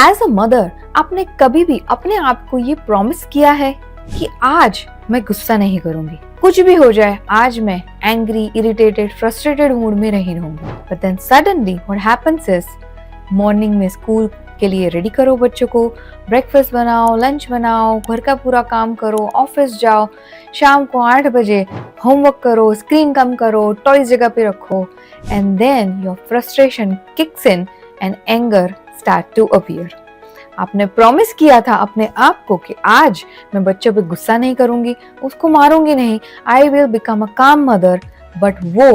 As a mother आपने कभी भी अपने आप को ये प्रॉमिस किया है कि आज मैं गुस्सा नहीं करूंगी, कुछ भी हो जाए आज मैं एंग्री, इरिटेटेड, फ्रस्ट्रेटेड मूड में नहीं रहूंगी। But then suddenly what happens is morning में स्कूल के लिए रेडी करो बच्चों को, ब्रेकफास्ट बनाओ, लंच बनाओ, घर का पूरा काम करो, ऑफिस जाओ, शाम को 8 बजे होमवर्क करो, स्क्रीन कम करो, टॉयज जगह पे रखो, and then your frustration kicks in and anger start to appear. आपने प्रॉमिस किया था अपने आप को कि आज मैं बच्चों पे गुस्सा नहीं करूंगी, उसको मारूंगी नहीं, आई विल बिकम अ काम मदर, बट वो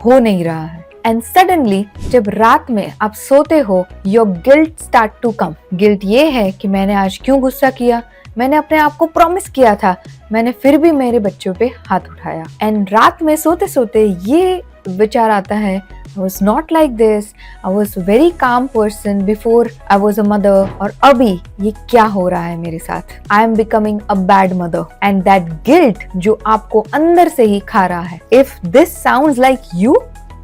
हो नहीं रहा है। एंड सडनली जब रात में आप सोते हो, your guilt start to come. Guilt ये है कि मैंने आज क्यों गुस्सा किया, मैंने अपने आप को प्रॉमिस किया था, मैंने फिर भी मेरे बच्चों पे हाथ उठाया। एंड रात में सोते सोते ये विचार आता है, I was not like this, I was very calm person before I was a mother, और अभी ये क्या हो रहा है मेरे साथ, I am becoming a bad mother, and that guilt जो आपको अंदर से ही खा रहा है। If this sounds like you,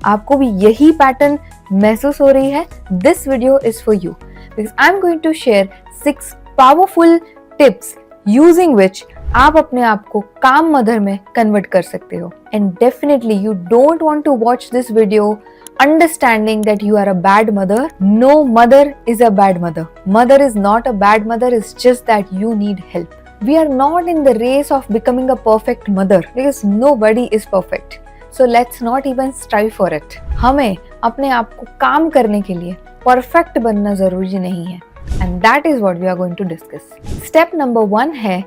आपको भी यही पैटर्न महसूस हो रही है, this video is for you, because I am going to share 6 powerful tips using which आप अपने आप को काम मदर में कन्वर्ट कर सकते हो। And definitely you don't want to watch this video understanding that you are a bad mother. No mother is a bad mother. Mother is not a bad mother, it's just that you need help. We are not in the race of becoming a perfect mother because nobody is perfect. So let's not even strive for it. हमें अपने आप को काम करने के लिए perfect बनना जरूरी नहीं है। And that is what we are going to discuss. Step number 1 है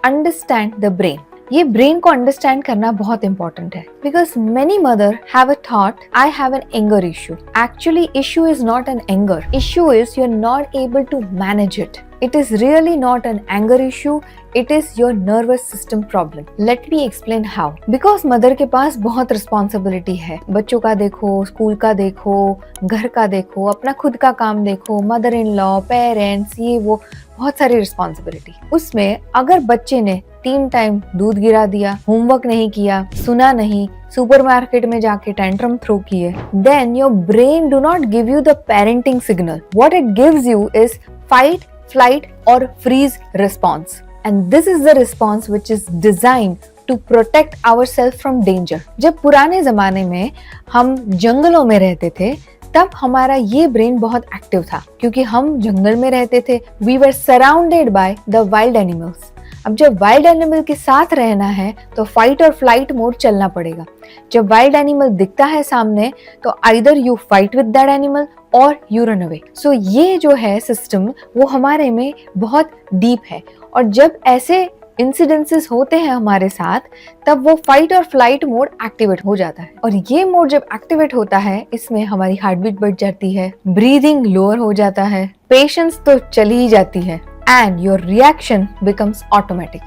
understand the brain. ये ब्रेन को अंडरस्टैंड करना बहुत इंपॉर्टेंट है, because many mother have a thought I have an anger issue. Actually issue is not an anger, issue is you are not able to manage it. It is really not an anger issue, it is your nervous system problem. Let me explain how. Because mother के पास बहुत responsibility है, बच्चों का देखो, school का देखो, घर का देखो, अपना खुद का काम देखो, मदर इन लॉ, पेरेंट्स, ये वो बहुत सारी रिस्पॉन्सिबिलिटी। उसमें अगर बच्चे ने 3 टाइम दूध गिरा दिया, होमवर्क नहीं किया, सुना नहीं, सुपरमार्केट में जाके टेंट्रम थ्रो किए, then your brain do not give you the parenting signal. What it gives you is fight, flight or freeze response, and this is the response which is designed to protect ourselves from danger. जब पुराने जमाने में हम जंगलों में रहते थे तब हमारा ये ब्रेन बहुत एक्टिव था, क्योंकि हम जंगल में रहते थे। We were surrounded by the wild animals. अब जब वाइल्ड एनिमल के साथ रहना है तो फाइट और फ्लाइट मोड चलना पड़ेगा। जब वाइल्ड एनिमल दिखता है सामने तो either you fight with that animal और यू रन अवे। सो ये जो है सिस्टम वो हमारे में बहुत डीप है, और जब ऐसे इंसिडेंसेस होते हैं हमारे साथ तब वो फाइट और फ्लाइट मोड एक्टिवेट हो जाता है। और ये मोड जब एक्टिवेट होता है इसमें हमारी हार्ट बीट बढ़ जाती है, ब्रीदिंग लोअर हो जाता है, पेशेंस तो चली ही जाती है, and your reaction becomes automatic,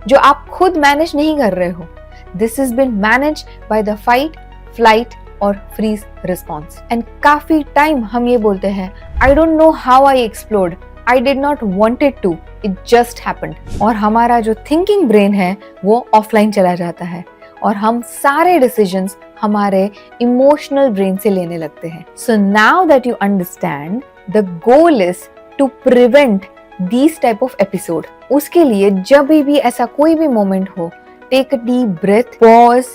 जो आप खुद मैनेज नहीं कर रहे हो। This is been manage by the fight, flight और फ्रीज रिस्पॉन्स। एंड काफी टाइम हम ये बोलते हैं, I don't know how I explored, I did not wanted to, it just happened. और हमारा जो थिंकिंग ब्रेन है वो ऑफलाइन चला जाता है और हम सारे डिसीजंस हमारे इमोशनल ब्रेन से लेने लगते हैं। So now that you understand, the goal is to prevent these type of episode. उसके लिए जब भी ऐसा कोई भी मोमेंट हो, take a deep breath, pause,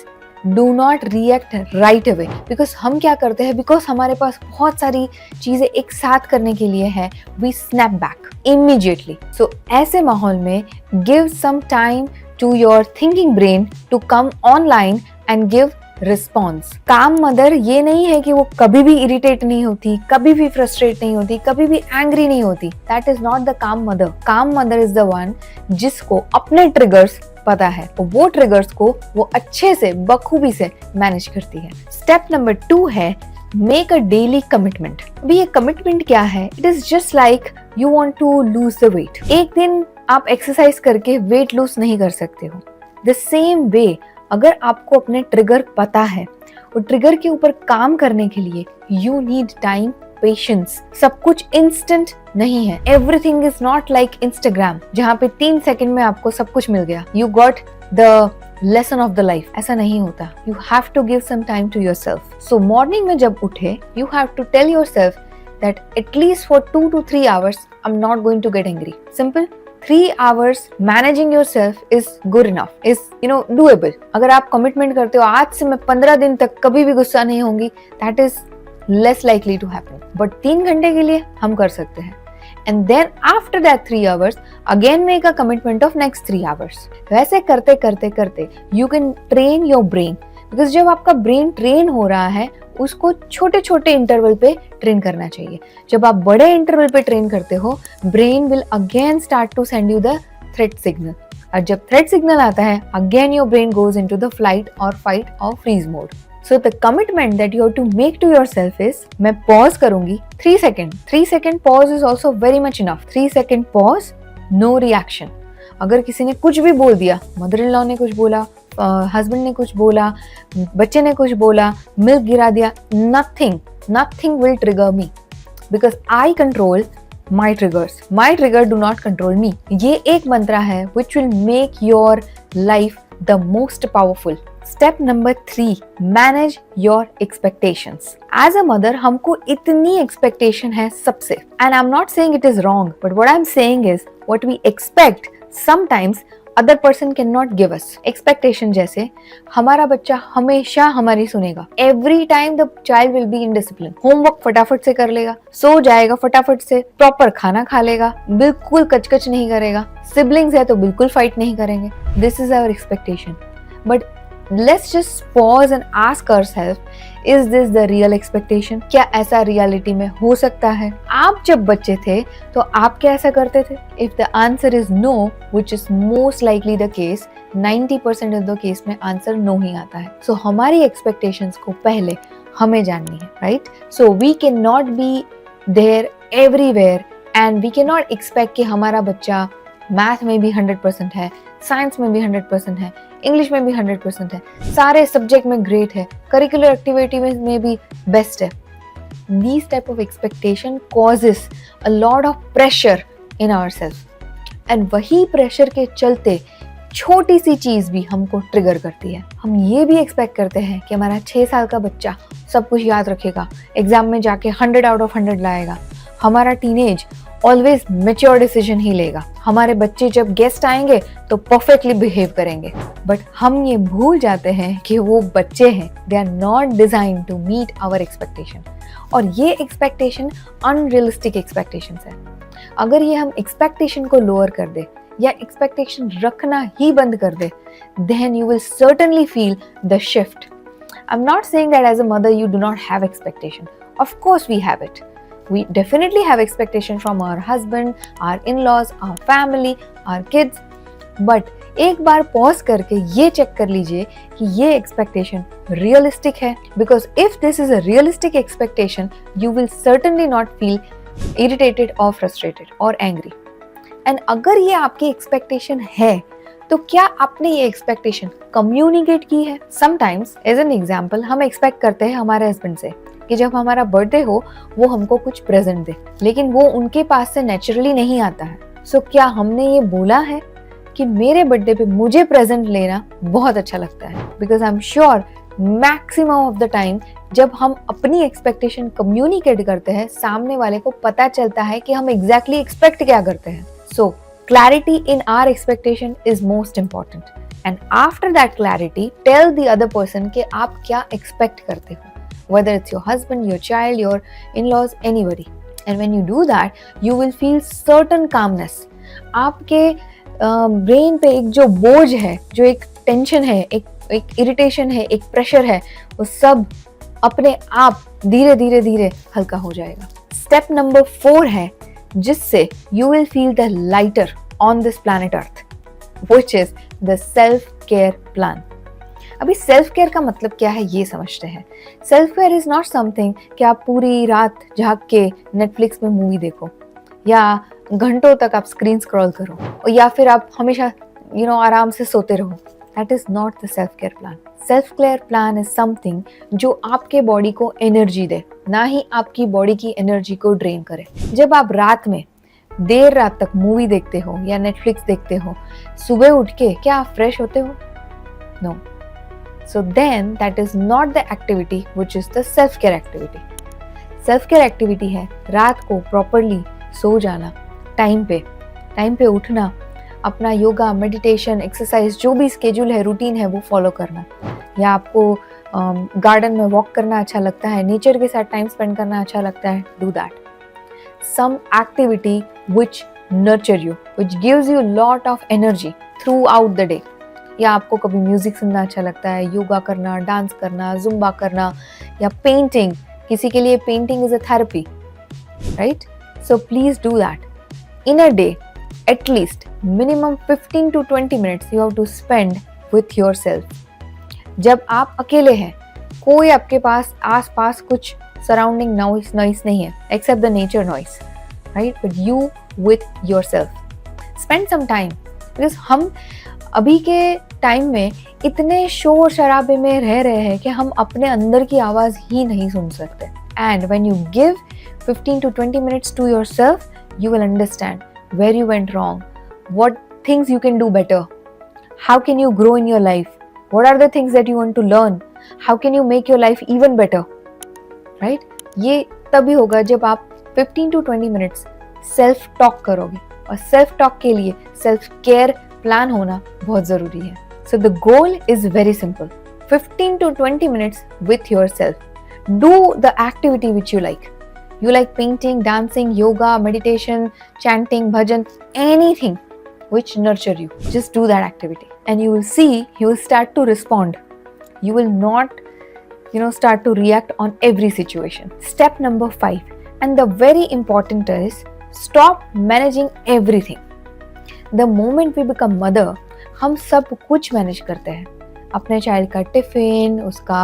do not react right away. Because हम क्या करते हैं, because हमारे पास बहुत सारी चीजें एक साथ करने के लिए है, we snap back immediately. So ऐसे माहौल में give some time to your thinking brain to come online and give response. काम मदर ये नहीं है कि वो कभी भी इरिटेट नहीं होती, कभी भी फ्रस्ट्रेट नहीं होती, कभी भी एंग्री नहीं होती। That is not the calm mother. काम मदर इज द वन जिसको अपने ट्रिगर्स पता है, वो ट्रिगर्स को वो अच्छे से बखूबी से मैनेज करती है। स्टेप नंबर 2 है मेक अ डेली कमिटमेंट। अभी ये कमिटमेंट क्या है? It is just like you want to lose the weight. एक दिन आप एक्सरसाइज करके वेट लूज नहीं कर सकते हो। द सेम वे अगर आपको अपने ट्रिगर पता है और ट्रिगर के ऊपर काम करने के लिए यू नीड टाइम, पेशेंस। सब कुछ इंस्टेंट नहीं है। Everything is not like Instagram जहाँ पे 3 सेकंड में आपको सब कुछ मिल गया, you got the lesson of the life. ऐसा नहीं होता। You have to give some time to yourself. So morning में जब उठे you have to tell yourself that at least for 2 to 3 hours I'm not going to get angry. Simple. 3 hours managing yourself is good enough, is doable. अगर आप commitment करते हो आज से मैं 15 दिन तक कभी भी गुस्सा नहीं होंगी, that is less likely to happen. But 3 घंटे के लिए हम कर सकते हैं. And then after that 3 hours, again make a commitment of next 3 hours. वैसे करते करते करते you can train your brain. Because जब आपका ब्रेन ट्रेन हो रहा है, उसको छोटे छोटे इंटरवल पे ट्रेन करना चाहिए. जब आप बड़े इंटरवल पे ट्रेन करते हो, brain will again start to send you the threat signal. और जब थ्रेट सिग्नल आता है, again your brain goes into the flight और फाइट और freeze mode. So the commitment that you have to make to yourself is, मैं pause करूंगी 3 second. 3 second pause is also very much enough. 3 second pause, no reaction. अगर किसी ने कुछ भी बोल दिया, मदर इन लॉ ने कुछ बोला, हस्बैंड ने कुछ बोला, बच्चे ने कुछ बोला, मिल्क गिरा दिया, nothing will trigger me because I control my triggers. My trigger do not control me. ये एक मंत्र है which will make your life the most powerful. Step number 3, manage your expectations. As a mother, हमको इतनी expectation है सबसे. And I'm not saying it is wrong, but what I'm saying is what we expect sometimes other person cannot give us. Expectation जैसे हमारा बच्चा हमेशा हमारी सुनेगा. Every time the child will be in discipline. Homework फटाफट से कर लेगा, सो जाएगा फटाफट से, प्रॉपर खाना खा लेगा, बिल्कुल कचकच नहीं करेगा. Siblings है तो बिल्कुल फाइट नहीं करेंगे. This is our expectation. But let's just pause and ask ourselves, is this the real expectation? क्या ऐसा रियलिटी में हो सकता है? आप जब बच्चे थे तो आप क्या ऐसा करते थे? If the answer is no, which is most likely the case, 90% of the case में आंसर no ही आता है. So हमारी expectations को पहले हमें जाननी है, right? So we cannot be there everywhere and we cannot expect कि हमारा बच्चा मैथ में भी 100% है, साइंस में भी 100% है, इंग्लिश में भी 100% है, सारे सब्जेक्ट में ग्रेट है, करिकुलर एक्टिविटी में भी बेस्ट है. These type of expectation causes a lot of pressure in ourselves. And वही प्रेशर के चलते छोटी सी चीज भी हमको ट्रिगर करती है. हम ये भी एक्सपेक्ट करते हैं कि हमारा 6 साल का बच्चा सब कुछ याद रखेगा, एग्जाम में जाके 100 आउट ऑफ 100 लाएगा. हमारा टीनेज ऑलवेज मेच्योर डिसीजन ही लेगा. हमारे बच्चे जब गेस्ट आएंगे तो परफेक्टली बिहेव करेंगे. बट हम ये भूल जाते हैं कि वो बच्चे हैं. They are not design to meet our expectation. और ये एक्सपेक्टेशन अनरियलिस्टिक एक्सपेक्टेशन है. अगर ये हम एक्सपेक्टेशन को लोअर कर दे या एक्सपेक्टेशन रखना ही बंद कर दे, then you will certainly feel the shift. I'm not saying that as a mother you do not have expectation. Of course we have it. We definitely have expectation from our husband, our in-laws, our family, our kids. But एक बार pause करके ये check कर लीजिए कि ये expectation realistic है. Because if this is a realistic expectation, you will certainly not feel irritated or frustrated or angry. And अगर ये आपकी एक्सपेक्टेशन है तो क्या आपने ये एक्सपेक्टेशन कम्युनिकेट की है? समटाइम्स एज एन एग्जाम्पल हम एक्सपेक्ट करते हैं हमारे हस्बैंड से कि जब हमारा बर्थडे हो वो हमको कुछ प्रेजेंट दे, लेकिन वो उनके पास से नेचुरली नहीं आता है. सो क्या हमने ये बोला है कि मेरे बर्थडे पे मुझे प्रेजेंट लेना बहुत अच्छा लगता है? Because I am sure maximum of the time जब हम अपनी एक्सपेक्टेशन कम्युनिकेट करते हैं, सामने वाले को पता चलता है कि हम एग्जैक्टली एक्सपेक्ट क्या करते हैं. So clarity in our expectation is most important. And after that clarity, tell the other person कि आप क्या expect करते हो. Whether it's your husband, your child, your in-laws, anybody. And when you do that, you will feel certain calmness. आपके brain पे एक जो बोझ है, जो एक tension है, एक irritation है, एक pressure है, वो सब अपने आप धीरे धीरे धीरे हल्का हो जाएगा. Step number 4 है जिससे you will feel the lighter on this planet Earth, which is the self-care plan. अभी self care का मतलब क्या है ये समझते हैं. Self care is not something कि आप पूरी रात जाग के Netflix में मूवी देखो या घंटों तक आप स्क्रीन स्क्रॉल करो या फिर आप हमेशा आराम से सोते रहो. That is not the self-care plan. Self-care plan is something जो आपके बॉडी को एनर्जी दे, ना ही आपकी बॉडी की एनर्जी को ड्रेन करे. जब आप रात में देर रात तक मूवी देखते हो या नेटफ्लिक्स देखते हो, सुबह उठ के क्या आप फ्रेश होते हो? No. So then that is not the activity which is the self-care activity. Self care activity है रात को प्रॉपरली सो जाना, टाइम पे उठना, अपना योगा, मेडिटेशन, एक्सरसाइज जो भी स्केड्यूल है, रूटीन है वो फॉलो करना। या आपको गार्डन में वॉक करना अच्छा लगता है, नेचर के साथ टाइम स्पेंड करना अच्छा लगता है, do that. Some activity which nurture you, which gives you lot of energy throughout the day. या आपको कभी म्यूजिक सुनना अच्छा लगता है, योगा करना, डांस करना, जुम्बा करना, या पेंटिंग, किसी के लिए painting is a therapy, right? So please do that in a day. At least minimum 15 to 20 minutes you have to spend with yourself. जब आप अकेले हैं, कोई आपके पास आस-पास कुछ surrounding noise नहीं है except the nature noise, right? But you with yourself. Spend some time because हम अभी के टाइम में इतने शोर शराबे में रह रहे हैं कि हम अपने अंदर की आवाज़ ही नहीं सुन सकते. And when you give 15 to 20 minutes to yourself, you will understand where you went wrong, what things you can do better, how can you grow in your life, what are the things that you want to learn, how can you make your life even better, right? ये तभी होगा जब आप 15 to 20 minutes self talk करोगे, और self talk के लिए self care plan होना बहुत ज़रूरी है. So the goal is very simple, 15 to 20 minutes with yourself. Do the activity which you like. You like painting, dancing, yoga, meditation, chanting, bhajan, anything which nurture you. Just do that activity and you will see you will start to respond. You will not, start to react on every situation. Step number 5, and the very important is stop managing everything. The moment we become mother, हम सब कुछ manage करते हैं. अपने child का tiffin, उसका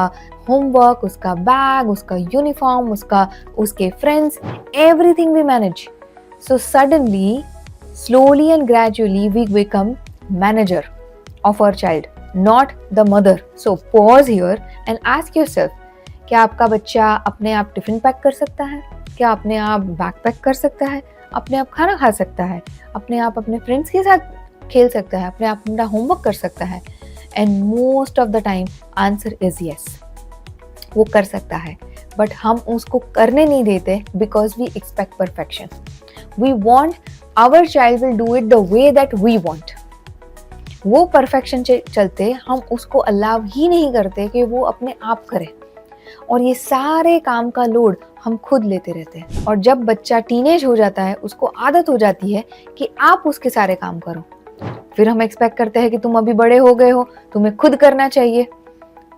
homework, उसका bag, उसका यूनिफॉर्म, उसके friends, everything we manage. So suddenly, slowly and gradually we become manager of our child, not the mother. So pause here and ask yourself, क्या आपका बच्चा अपने आप टिफिन पैक कर सकता है? क्या अपने आप बैग पैक कर सकता है? अपने आप खाना खा सकता है? अपने आप अपने फ्रेंड्स के साथ खेल सकता है? अपने आप अपना होमवर्क कर सकता है? And most of the time answer is yes. वो कर सकता है, but हम उसको करने नहीं देते because we expect perfection. We want our child will do it the way that we want. वो perfection चलते हम उसको allow ही नहीं करते कि वो अपने आप करे, और ये सारे काम का लोड हम खुद लेते रहते हैं. और जब बच्चा टीनेज हो जाता है, उसको आदत हो जाती है कि आप उसके सारे काम करो. फिर हम एक्सपेक्ट करते हैं कि तुम अभी बड़े हो गए हो, तुम्हें खुद करना चाहिए.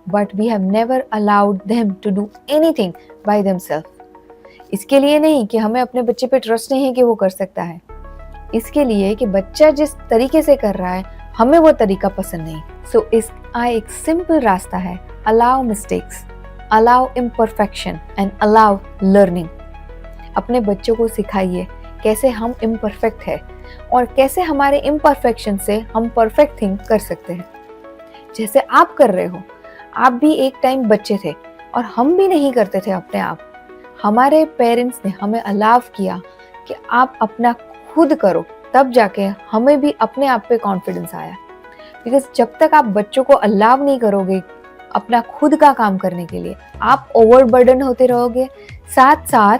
But we have never allowed them to do anything by themselves. इसके लिए नहीं कि हमें अपने बच्चे पे ट्रस्ट नहीं है कि वो कर सकता है, इसके लिए कि बच्चा जिस तरीके से कर रहा है हमें वो तरीका पसंद नहीं. सो इसका एक सिंपल रास्ता है, allow mistakes, allow imperfection and allow learning. अपने बच्चों को सिखाइए कैसे हम इम्परफेक्ट है और कैसे हमारे इम्परफेक्शन से हम परफेक्ट थिंग कर सकते हैं. जैसे आप कर रहे हो, आप भी एक टाइम बच्चे थे और हम भी नहीं करते थे अपने आप. हमारे पेरेंट्स ने हमें अलाउ किया कि आप अपना खुद करो, तब जाके हमें भी अपने आप पे कॉन्फिडेंस आया. बिकॉज जब तक आप बच्चों को अलाउ नहीं करोगे अपना खुद का काम करने के लिए, आप ओवरबर्डन होते रहोगे. साथ साथ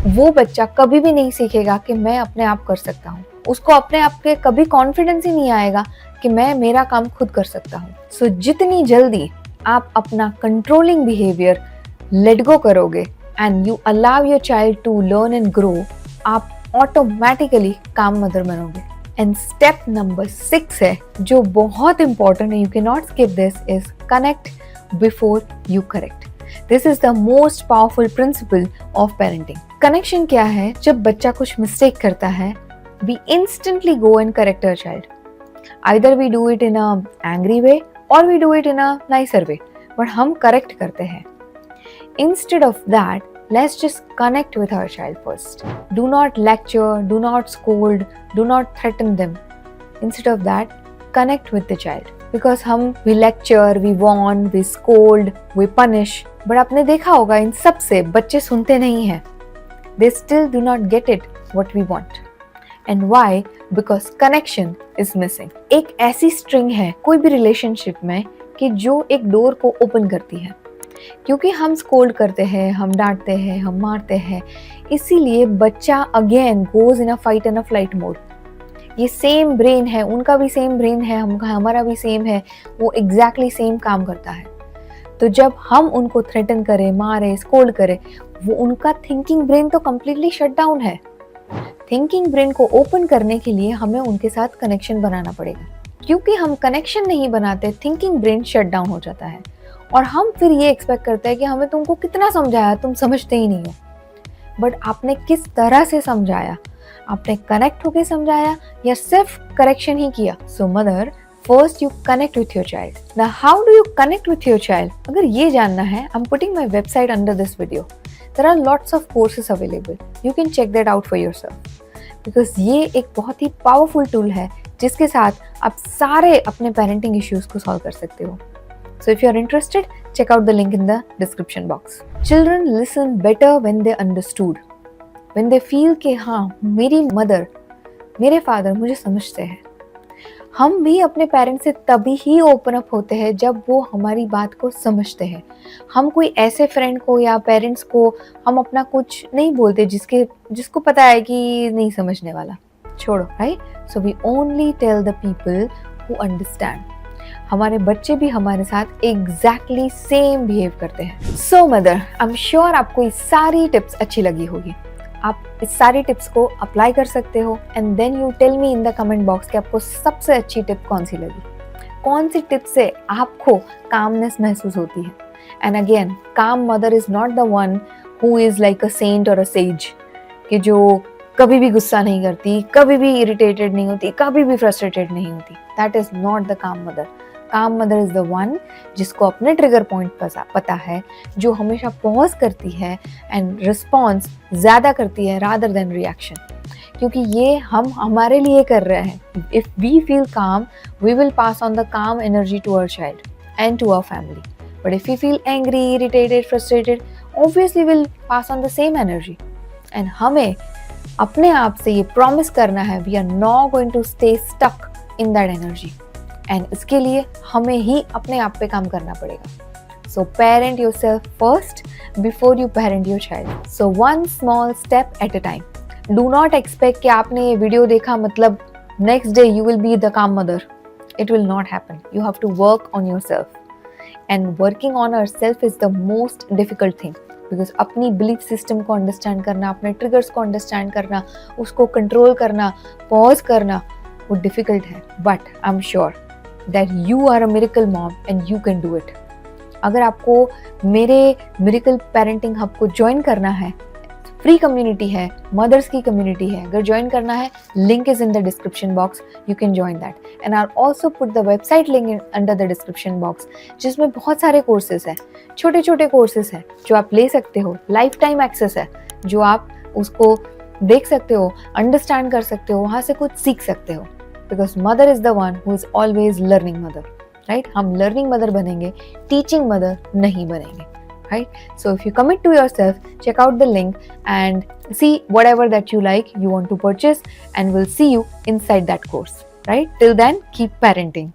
वो बच्चा कभी भी नहीं सीखेगा कि मैं अपने आप कर सकता हूँ. उसको अपने आप पे कभी कॉन्फिडेंस ही नहीं आएगा कि मैं मेरा काम खुद कर सकता हूँ. सो जितनी जल्दी आप अपना कंट्रोलिंग बिहेवियर लेट गो करोगे and you allow your child to learn and grow, आप ऑटोमेटिकली काम मदर बनोगे. एंड स्टेप नंबर 6 है जो बहुत इंपॉर्टेंट है, you can not skip this, is connect before you correct. This is the most powerful principle of parenting. Connection क्या है? जब बच्चा कुछ मिस्टेक करता है, we instantly go and correct our child. Either we do it in a angry way or we do it in a nicer way, but हम correct करते हैं. Instead of that, let's just connect with our child first. Do not lecture, do not scold, do not threaten them. Instead of that, connect with the child. Because we lecture, we warn, we scold, we punish. But आपने देखा होगा इन सब से बच्चे सुनते नहीं हैं. They still do not get it what we want. And why? Because connection is missing. एक ऐसी स्ट्रिंग है कोई भी रिलेशनशिप में कि जो एक डोर को ओपन करती है. क्योंकि हम स्कोल्ड करते हैं, हम डांटते हैं, हम मारते हैं, इसीलिए बच्चा again goes in a fight and a flight mode. ये सेम ब्रेन है, उनका भी सेम ब्रेन है, हमारा भी सेम है, वो एग्जैक्टली सेम काम करता है। तो जब हम उनको थ्रेटन करें, मारे, स्कोल्ड करें, वो उनका थिंकिंग ब्रेन तो कम्प्लीटली शट डाउन है। थिंकिंग ब्रेन को ओपन करने के लिए हमें उनके साथ कनेक्शन बनाना पड़ेगा, क्योंकि हम कनेक्शन नहीं बनाते, थिंकिंग ब्रेन शट डाउन हो जाता है और हम फिर ये एक्सपेक्ट करते हैं कि हमें तुमको कितना समझाया, तुम समझते ही नहीं हो। बट आपने किस तरह से समझाया? आपने कनेक्ट होके समझाया या सिर्फ करेक्शन ही किया? So mother, first you connect with your child. Now how do you connect with your child? अगर ये जानना है, I am putting my website under this video. There are lots of courses available, you can check that out for yourself, because ये एक बहुत ही powerful tool है जिसके साथ आप सारे अपने पेरेंटिंग इश्यूज को सॉल्व कर सकते हो। So if you're interested, check out the link in the description box. Children listen better when they understood. When they feel कि हाँ, मेरी मदर, मेरे फादर मुझे समझते हैं। हम भी अपने पेरेंट्स से तभी ही ओपन अप होते हैं जब वो हमारी बात को समझते हैं। हम कोई ऐसे फ्रेंड को या पेरेंट्स को हम अपना कुछ नहीं बोलते जिसको पता है कि नहीं समझने वाला, छोड़ो, right? So we only tell the people who understand. हमारे बच्चे भी हमारे साथ एग्जैक्टली सेम बिहेव करते हैं। सो मदर, आई एम श्योर आपको ये सारी टिप्स अच्छी लगी होगी। आप इस सारी टिप्स को अप्लाई कर सकते हो and then you tell me in the comment box कि आपको सबसे अच्छी टिप कौन सी लगी, कौन सी टिप से आपको कामनेस महसूस होती है। And again, calm mother is not the one who is like a saint और अ सेज, कि जो कभी भी गुस्सा नहीं करती, कभी भी इरिटेटेड नहीं होती, कभी भी फ्रस्ट्रेटेड नहीं होती। That is not the calm mother. काम मदर इज द वन जिसको अपने ट्रिगर पॉइंट पता है, जो हमेशा पॉज करती है एंड रिस्पॉन्स ज़्यादा करती है रादर देन रिएक्शन, क्योंकि ये हम हमारे लिए कर रहे हैं। If we feel calm, we will pass on the calm energy to our child and to our family. But if we feel angry, irritated, frustrated, obviously will pass on the same energy. And हमें अपने आप से ये promise करना है, we are not going to stay stuck in that energy. And इसके लिए हमें ही अपने आप पे काम करना पड़ेगा। So parent yourself first before you parent your child. So one small step at a time. Do not expect कि आपने ये वीडियो देखा मतलब next day you will be the calm mother. It will not happen. You have to work on your self, and working on our self is the most difficult thing, because अपनी belief system को understand करना, अपने triggers को understand करना, उसको control करना, pause करना, वो डिफिकल्ट है। But I am sure that you are a miracle mom and you can do it. अगर आपको मेरे मिरेकल पेरेंटिंग हब को ज्वाइन करना है, फ्री कम्युनिटी है, मदर्स की कम्युनिटी है, अगर ज्वाइन करना है, link is in the description box, you can join that. And I also put the website link under the description box, जिसमें बहुत सारे कोर्सेज हैं, छोटे छोटे कोर्सेज हैं जो आप ले सकते हो, लाइफ टाइम एक्सेस है जो आप उसको देख सकते हो, अंडरस्टैंड कर सकते हो, वहाँ से कुछ सीख सकते हो। Because mother is the one who is always learning mother, right? हम learning mother बनेंगे, teaching mother नहीं बनेंगे, right? So if you commit to yourself, check out the link and see whatever that you like, you want to purchase, and we'll see you inside that course, right? Till then, keep parenting.